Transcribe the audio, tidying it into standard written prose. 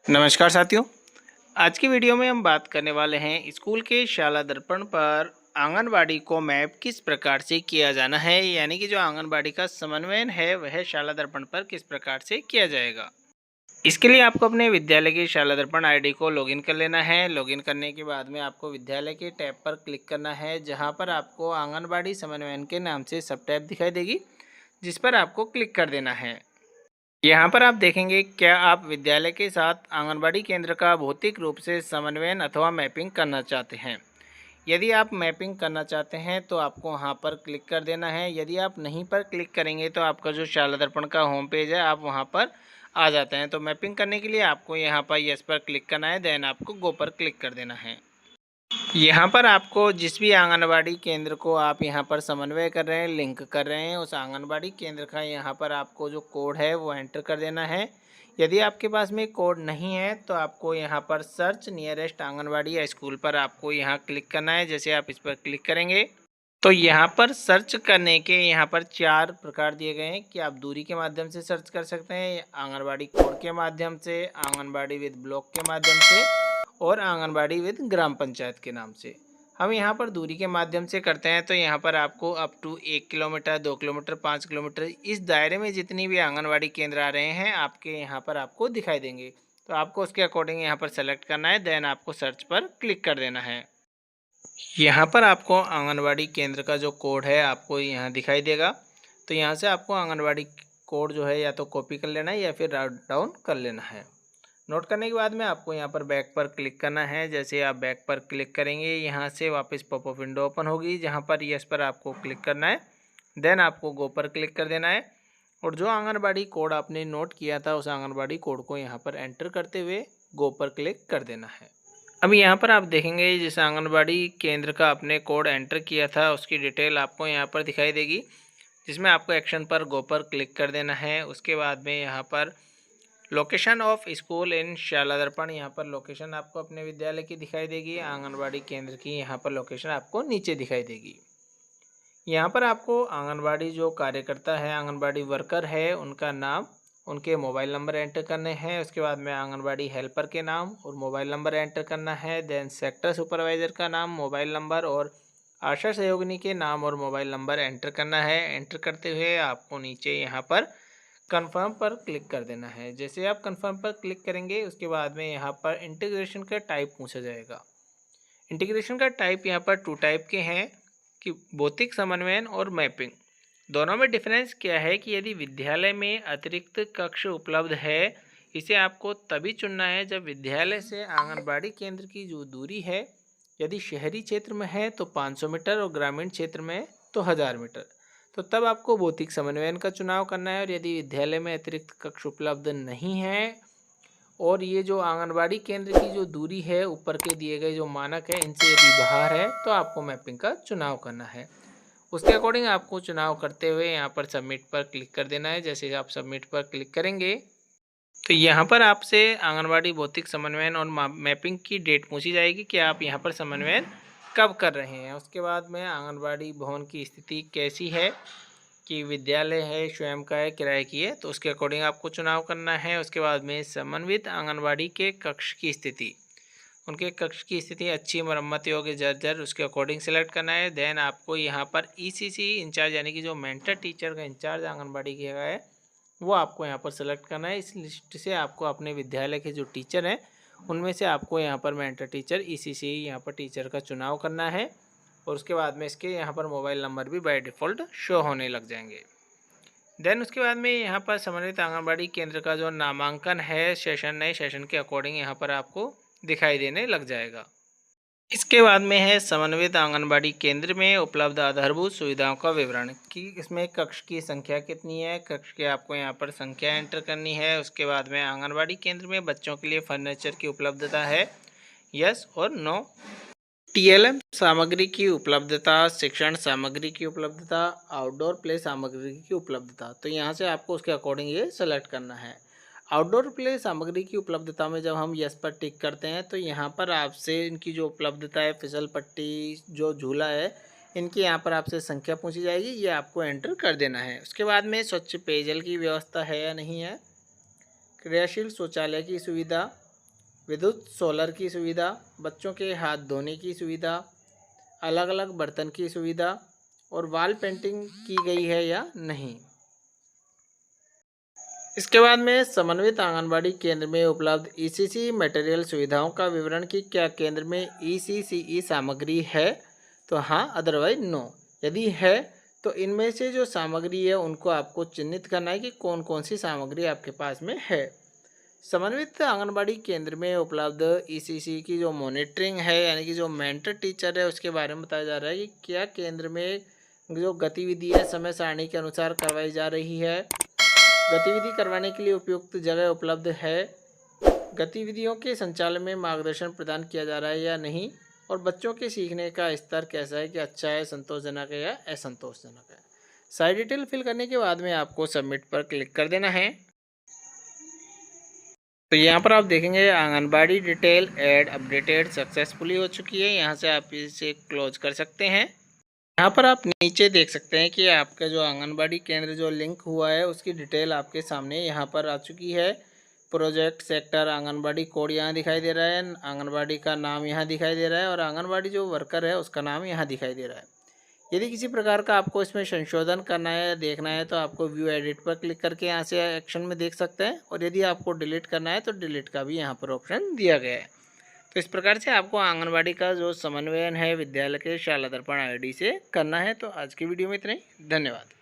नमस्कार साथियों। आज की वीडियो में हम बात करने वाले हैं स्कूल के शाला दर्पण पर आंगनबाड़ी को मैप किस प्रकार से किया जाना है, यानी कि जो आंगनबाड़ी का समन्वयन है वह शाला दर्पण पर किस प्रकार से किया जाएगा। इसके लिए आपको अपने विद्यालय की शाला दर्पण आईडी को लॉगिन कर लेना है। लॉगिन करने के बाद में आपको विद्यालय के टैब पर क्लिक करना है, जहां पर आपको आंगनबाड़ी समन्वयन के नाम से सब टैब दिखाई देगी, जिस पर आपको क्लिक कर देना है। यहाँ पर आप देखेंगे क्या आप विद्यालय के साथ आंगनबाड़ी केंद्र का भौतिक रूप से समन्वयन अथवा मैपिंग करना चाहते हैं। यदि आप मैपिंग करना चाहते हैं तो आपको वहाँ पर क्लिक कर देना है। यदि आप नहीं पर क्लिक करेंगे तो आपका जो शाला दर्पण का होम पेज है आप वहाँ पर आ जाते हैं। तो मैपिंग करने के लिए आपको यहाँ पर यस पर क्लिक करना है, देन आपको गो पर क्लिक कर देना है। यहाँ पर आपको जिस भी आंगनबाड़ी केंद्र को आप यहाँ पर समन्वय कर रहे हैं, लिंक कर रहे हैं, उस आंगनबाड़ी केंद्र का यहाँ पर आपको जो कोड है वो एंटर कर देना है। यदि आपके पास में कोड नहीं है तो आपको यहाँ पर सर्च नियरेस्ट आंगनबाड़ी या स्कूल पर आपको यहाँ क्लिक करना है। जैसे आप इस पर क्लिक करेंगे तो यहाँ पर सर्च करने के यहाँ पर 4 प्रकार दिए गए हैं कि आप दूरी के माध्यम से सर्च कर सकते हैं, आंगनबाड़ी कोड के माध्यम से, आंगनबाड़ी विद ब्लॉक के माध्यम से और आंगनबाड़ी विद ग्राम पंचायत के नाम से। हम यहाँ पर दूरी के माध्यम से करते हैं तो यहाँ पर आपको up to 1 kilometre, 2 kilometre, 5 kilometre इस दायरे में जितनी भी आंगनबाड़ी केंद्र आ रहे हैं आपके यहाँ पर आपको दिखाई देंगे। तो आपको उसके अकॉर्डिंग यहाँ पर सेलेक्ट करना है, देन आपको सर्च पर क्लिक कर देना है। यहाँ पर आपको आंगनबाड़ी केंद्र का जो कोड है आपको यहाँ दिखाई देगा। तो यहाँ से आपको आंगनबाड़ी कोड जो है या तो कॉपी कर लेना है या फिर राइट डाउन कर लेना है। नोट करने के बाद में आपको यहाँ पर बैक पर क्लिक करना है। जैसे आप बैक पर क्लिक करेंगे यहाँ से वापस पॉपअप विंडो ओपन होगी, जहाँ पर यस पर आपको क्लिक करना है, देन आपको गो पर क्लिक कर देना है और जो आंगनबाड़ी कोड आपने नोट किया था उस आंगनबाड़ी कोड को यहाँ पर एंटर करते हुए गो पर क्लिक कर देना है। अब यहाँ पर आप देखेंगे जिस आंगनबाड़ी केंद्र का आपने कोड एंटर किया था उसकी डिटेल आपको यहाँ पर दिखाई देगी, जिसमें आपको एक्शन पर गो पर क्लिक कर देना है। उसके बाद में यहाँ पर लोकेशन ऑफ स्कूल इन शाला दर्पण, यहाँ पर लोकेशन आपको अपने विद्यालय की दिखाई देगी। आंगनबाड़ी केंद्र की यहाँ पर लोकेशन आपको नीचे दिखाई देगी। यहाँ पर आपको आंगनबाड़ी जो कार्यकर्ता है, आंगनबाड़ी वर्कर है, उनका नाम, उनके मोबाइल नंबर एंटर करने हैं। उसके बाद में आंगनबाड़ी हेल्पर के नाम और मोबाइल नंबर एंटर करना है। देन सेक्टर सुपरवाइज़र का नाम, मोबाइल नंबर और आशा सहयोगिनी के नाम और मोबाइल नंबर एंटर करना है। एंटर करते हुए आपको नीचे यहाँ पर कन्फर्म पर क्लिक कर देना है। जैसे आप कन्फर्म पर क्लिक करेंगे उसके बाद में यहाँ पर इंटीग्रेशन का टाइप पूछा जाएगा। इंटीग्रेशन का टाइप यहाँ पर 2 टाइप के हैं कि भौतिक समन्वयन और मैपिंग। दोनों में डिफरेंस क्या है कि यदि विद्यालय में अतिरिक्त कक्ष उपलब्ध है, इसे आपको तभी चुनना है जब विद्यालय से आंगनबाड़ी केंद्र की जो दूरी है, यदि शहरी क्षेत्र में है तो 500 मीटर और ग्रामीण क्षेत्र में तो 1000 मीटर, तो तब आपको भौतिक समन्वयन का चुनाव करना है। और यदि विद्यालय में अतिरिक्त कक्ष उपलब्ध नहीं है और ये जो आंगनबाड़ी केंद्र की जो दूरी है ऊपर के दिए गए जो मानक है इनसे यदि बाहर है तो आपको मैपिंग का चुनाव करना है। उसके अकॉर्डिंग आपको चुनाव करते हुए यहाँ पर सबमिट पर क्लिक कर देना है। जैसे आप सबमिट पर क्लिक करेंगे तो यहाँ पर आपसे आंगनबाड़ी भौतिक समन्वयन और मैपिंग की डेट पूछी जाएगी कि आप यहाँ पर समन्वयन कब कर रहे हैं। उसके बाद में आंगनबाड़ी भवन की स्थिति कैसी है, कि विद्यालय है, स्वयं का है, किराए की है, तो उसके अकॉर्डिंग आपको चुनाव करना है। उसके बाद में समन्वित आंगनबाड़ी के कक्ष की स्थिति, उनके कक्ष की स्थिति अच्छी, मरम्मत योग्य, जर्जर, उसके अकॉर्डिंग सेलेक्ट करना है। देन आपको यहाँ पर ईसीसी इंचार्ज यानी कि जो मेंटर टीचर का इंचार्ज आंगनबाड़ी का है वो आपको यहाँ पर सेलेक्ट करना है। इस लिस्ट से आपको अपने विद्यालय के जो टीचर हैं उनमें से आपको यहाँ पर मेंटर टीचर ईसीसी यहाँ पर टीचर का चुनाव करना है। और उसके बाद में इसके यहाँ पर मोबाइल नंबर भी बाय डिफ़ॉल्ट शो होने लग जाएंगे। देन उसके बाद में यहाँ पर समन्वित आंगनबाड़ी केंद्र का जो नामांकन है सेशन, नए सेशन के अकॉर्डिंग यहाँ पर आपको दिखाई देने लग जाएगा। इसके बाद में है समन्वित आंगनबाड़ी केंद्र में उपलब्ध आधारभूत सुविधाओं का विवरण, कि इसमें कक्ष की संख्या कितनी है, कक्ष के आपको यहाँ पर संख्या एंटर करनी है। उसके बाद में आंगनबाड़ी केंद्र में बच्चों के लिए फर्नीचर की उपलब्धता है, यस और नो। टीएलएम सामग्री की उपलब्धता, शिक्षण सामग्री की उपलब्धता, आउटडोर प्ले सामग्री की उपलब्धता, तो यहाँ से आपको उसके अकॉर्डिंग ये सेलेक्ट करना है। आउटडोर प्ले सामग्री की उपलब्धता में जब हम यस पर टिक करते हैं तो यहाँ पर आपसे इनकी जो उपलब्धता है, फिसल पट्टी, जो झूला है, इनकी यहाँ पर आपसे संख्या पूछी जाएगी, ये आपको एंटर कर देना है। उसके बाद में स्वच्छ पेयजल की व्यवस्था है या नहीं है, क्रियाशील शौचालय की सुविधा, विद्युत सोलर की सुविधा, बच्चों के हाथ धोने की सुविधा, अलग अलग बर्तन की सुविधा और वॉल पेंटिंग की गई है या नहीं। इसके बाद में समन्वित आंगनबाड़ी केंद्र में उपलब्ध ईसीसी मटेरियल सुविधाओं का विवरण कि क्या केंद्र में ईसीसीई सामग्री है, तो हाँ, अदरवाइज नो। यदि है तो इनमें से जो सामग्री है उनको आपको चिन्हित करना है कि कौन कौन सी सामग्री आपके पास में है। समन्वित आंगनबाड़ी केंद्र में उपलब्ध ईसीसी की जो मॉनिटरिंग है यानी कि जो मेंटर टीचर है उसके बारे में बताया जा रहा है कि क्या केंद्र में जो गतिविधि है समय सारणी के अनुसार करवाई जा रही है, गतिविधि करवाने के लिए उपयुक्त जगह उपलब्ध है, गतिविधियों के संचालन में मार्गदर्शन प्रदान किया जा रहा है या नहीं, और बच्चों के सीखने का स्तर कैसा है कि अच्छा है, संतोषजनक है या असंतोषजनक है। सारी डिटेल फिल करने के बाद में आपको सबमिट पर क्लिक कर देना है। तो यहाँ पर आप देखेंगे anganwadi detail add updated successfully हो चुकी है। यहाँ से आप इसे क्लोज कर सकते हैं। यहाँ पर आप नीचे देख सकते हैं कि आपका जो आंगनबाड़ी केंद्र जो लिंक हुआ है उसकी डिटेल आपके सामने यहाँ पर आ चुकी है। प्रोजेक्ट सेक्टर आंगनबाड़ी कोड यहाँ दिखाई दे रहा है, आंगनबाड़ी का नाम यहाँ दिखाई दे रहा है और आंगनबाड़ी जो वर्कर है उसका नाम यहाँ दिखाई दे रहा है। यदि किसी प्रकार का आपको इसमें संशोधन करना है या देखना है तो आपको व्यू एडिट पर क्लिक करके यहाँ से एक्शन में देख सकते हैं, और यदि आपको डिलीट करना है तो डिलीट का भी यहाँ पर ऑप्शन दिया गया है। तो इस प्रकार से आपको आंगनबाड़ी का जो समन्वयन है विद्यालय के शाला दर्पण आईडी से करना है। तो आज की वीडियो में इतना ही। धन्यवाद।